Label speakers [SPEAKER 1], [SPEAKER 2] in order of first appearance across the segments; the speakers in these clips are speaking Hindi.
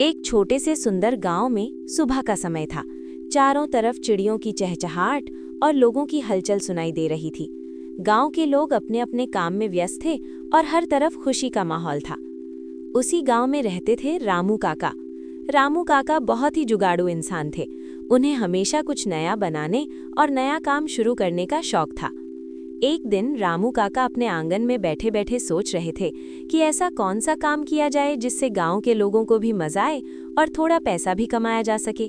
[SPEAKER 1] एक छोटे से सुंदर गांव में सुबह का समय था। चारों तरफ चिड़ियों की चहचहाहट और लोगों की हलचल सुनाई दे रही थी। गांव के लोग अपने अपने काम में व्यस्त थे और हर तरफ खुशी का माहौल था। उसी गांव में रहते थे रामू काका। रामू काका बहुत ही जुगाड़ू इंसान थे। उन्हें हमेशा कुछ नया बनाने और नया काम शुरू करने का शौक था। एक दिन रामू काका अपने आंगन में बैठे बैठे सोच रहे थे कि ऐसा कौन सा काम किया जाए जिससे गांव के लोगों को भी मजा आए और थोड़ा पैसा भी कमाया जा सके।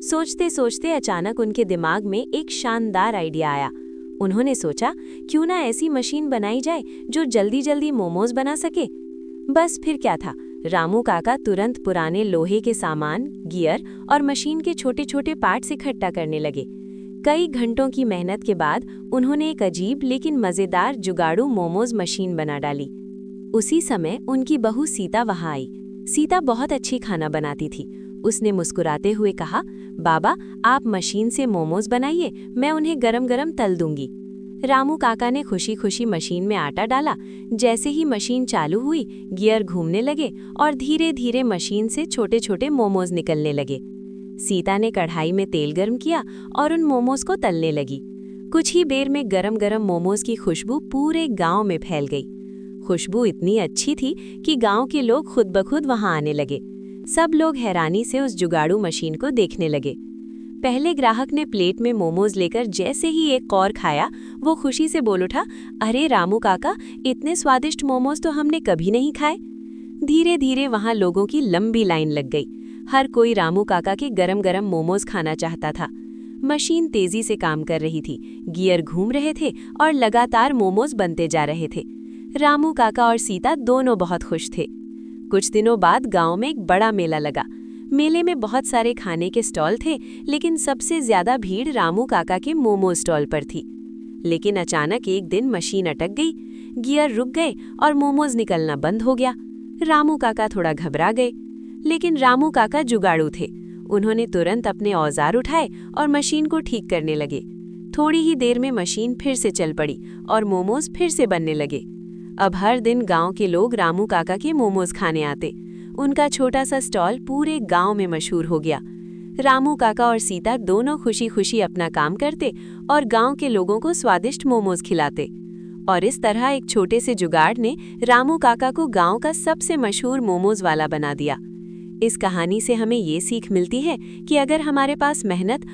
[SPEAKER 1] सोचते सोचते अचानक उनके दिमाग में एक शानदार आइडिया आया। उन्होंने सोचा, क्यों ना ऐसी मशीन बनाई जाए जो जल्दी जल्दी मोमोज बना सके। बस फिर क्या था, रामू काका तुरंत पुराने लोहे के सामान, गियर और मशीन के छोटे छोटे पार्ट्स इकट्ठा करने लगे। कई घंटों की मेहनत के बाद उन्होंने एक अजीब लेकिन मज़ेदार जुगाड़ू मोमोज मशीन बना डाली। उसी समय उनकी बहू सीता वहां आई। सीता बहुत अच्छी खाना बनाती थी। उसने मुस्कुराते हुए कहा, बाबा आप मशीन से मोमोज बनाइए, मैं उन्हें गरम गरम तल दूंगी। रामू काका ने खुशी खुशी मशीन में आटा डाला। जैसे ही मशीन चालू हुई, गियर घूमने लगे और धीरे धीरे मशीन से छोटे छोटे मोमोज निकलने लगे। सीता ने कढ़ाई में तेल गर्म किया और उन मोमोज को तलने लगी। कुछ ही देर में गरम गरम मोमोज की खुशबू पूरे गांव में फैल गई। खुशबू इतनी अच्छी थी कि गांव के लोग खुद ब खुद वहां आने लगे। सब लोग हैरानी से उस जुगाड़ू मशीन को देखने लगे। पहले ग्राहक ने प्लेट में मोमोज लेकर जैसे ही एक कौर खाया, वो खुशी से बोल उठा, अरे रामू काका, इतने स्वादिष्ट मोमोज तो हमने कभी नहीं खाए। धीरे धीरे वहां लोगों की लंबी लाइन लग गई। हर कोई रामू काका के गरम गरम मोमोज खाना चाहता था। मशीन तेजी से काम कर रही थी, गियर घूम रहे थे और लगातार मोमोज बनते जा रहे थे। रामू काका और सीता दोनों बहुत खुश थे। कुछ दिनों बाद गांव में एक बड़ा मेला लगा। मेले में बहुत सारे खाने के स्टॉल थे, लेकिन सबसे ज्यादा भीड़ रामू काका के मोमो स्टॉल पर थी। लेकिन अचानक एक दिन मशीन अटक गई, गियर रुक गए और मोमोज निकलना बंद हो गया। रामू काका थोड़ा घबरा गए, लेकिन रामू काका जुगाड़ू थे। उन्होंने तुरंत अपने औजार उठाए और मशीन को ठीक करने लगे। थोड़ी ही देर में मशीन फिर से चल पड़ी और मोमोज फिर से बनने लगे। अब हर दिन गांव के लोग रामू काका के मोमोज खाने आते। उनका छोटा सा स्टॉल पूरे गांव में मशहूर हो गया। रामू काका और सीता दोनों खुशी खुशी अपना काम करते और गांव के लोगों को स्वादिष्ट मोमोज खिलाते। और इस तरह एक छोटे से जुगाड़ ने रामू काका को गांव का सबसे मशहूर मोमोज वाला बना दिया। इस कहानी से हमें ये सीख मिलती है कि अगर हमारे पास मेहनत